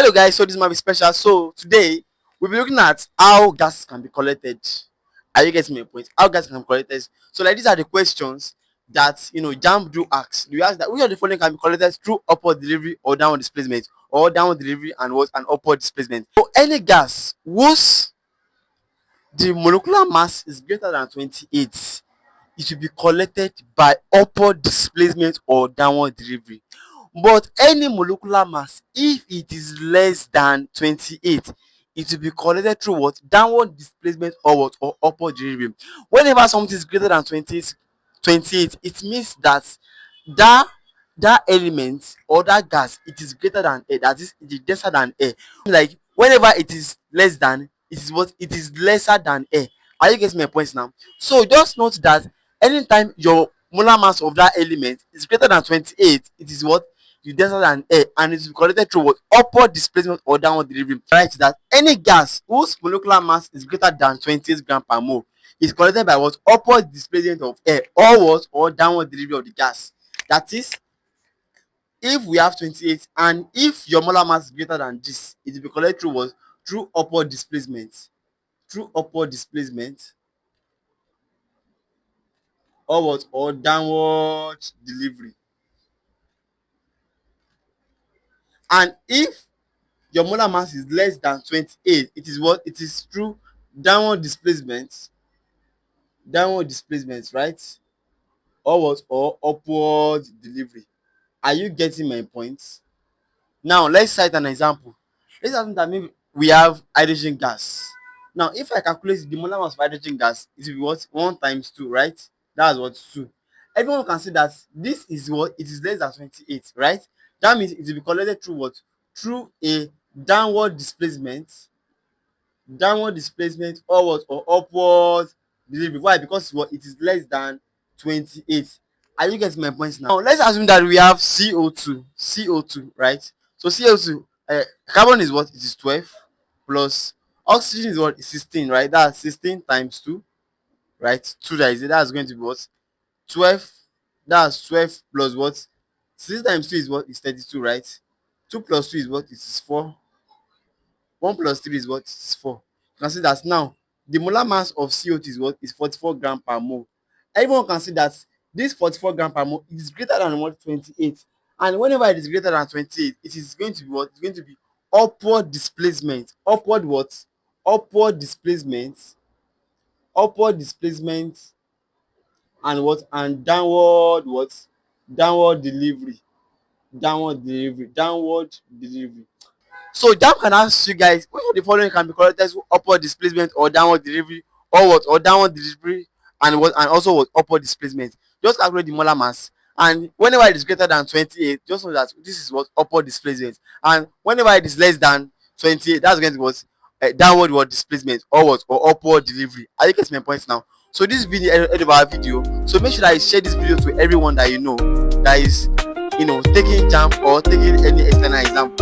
Hello guys, so this might be special. So today we'll be looking at how gas can be collected. Are you getting my point? How gas can be collected. So like these are the questions that JAMB do ask. You ask that which of the following can be collected through upward delivery or downward displacement, or downward delivery and what an upward displacement. So any gas whose the molecular mass is greater than 28, it will be collected by upward displacement or downward delivery. But any molecular mass, if it is less than 28, it will be collected through what? Downward displacement or what? Or upward delivery. Whenever something is greater than 28, it means that that that element or that gas, it is greater than air. That is, it is denser than air. Like whenever it is less than, it is what? It is lesser than air. Are you getting my points now? So just note that anytime your molar mass of that element is greater than 28, it is what? You denser than air, and it is collected through what? Upward displacement or downward delivery. Right, that any gas whose molecular mass is greater than 28 grams per mole is collected by what? Upward displacement of air, or what? Or downward delivery of the gas. That is, if we have 28 and if your molar mass is greater than this, it will be collected through what? Through upward displacement. Through upward displacement or what? Or downward delivery. And if your molar mass is less than 28, it is what? It is through downward displacement. Downward displacement, right? Or what? Or upward delivery. Are you getting my point? Now let's cite an example. Let's assume that maybe we have hydrogen gas. Now if I calculate the molar mass of hydrogen gas, it will be what? 1 times 2, right? That's what? 2. Everyone can see that this is what? It is less than 28, right? That means it will be collected through what? Through a downward displacement. Downward displacement or what? Or upward delivery. Why? Because what? It is less than 28. Are you getting my points now? Now let's assume that we have CO2, right? So CO2, carbon is what? It is 12, plus oxygen is what? 16, right? That's 16 times 2, right? 2, that is it. That's going to be what? 12. That's 12 plus what? 6 times 2 is what? Is 32, right? 2 plus 2 is what? It is 4. 1 plus 3 is what? Is 4. You can see that now the molar mass of CO2 is what? Is 44 grams per mole. Everyone can see that this 44 grams per mole is greater than what? 28. And whenever it is greater than 28, it is going to be what? It's going to be upward displacement. Upward what? Upward displacement. Upward displacement and what? And downward what? Downward delivery. Downward delivery. Downward delivery. So JAMB can ask you guys which of the following can be collected through upward displacement or downward delivery, or what? Or downward delivery and what? And also what? Upward displacement. Just calculate the molar mass, and whenever it is greater than 28, just know that this is what? Upward displacement. And whenever it is less than 28, that's going to be what? Downward what? Displacement, or what? Or upward delivery. Are you getting my points now? So this will be the end of our video. So make sure that you share this video to everyone that you know that is taking JAMB or taking any external exam.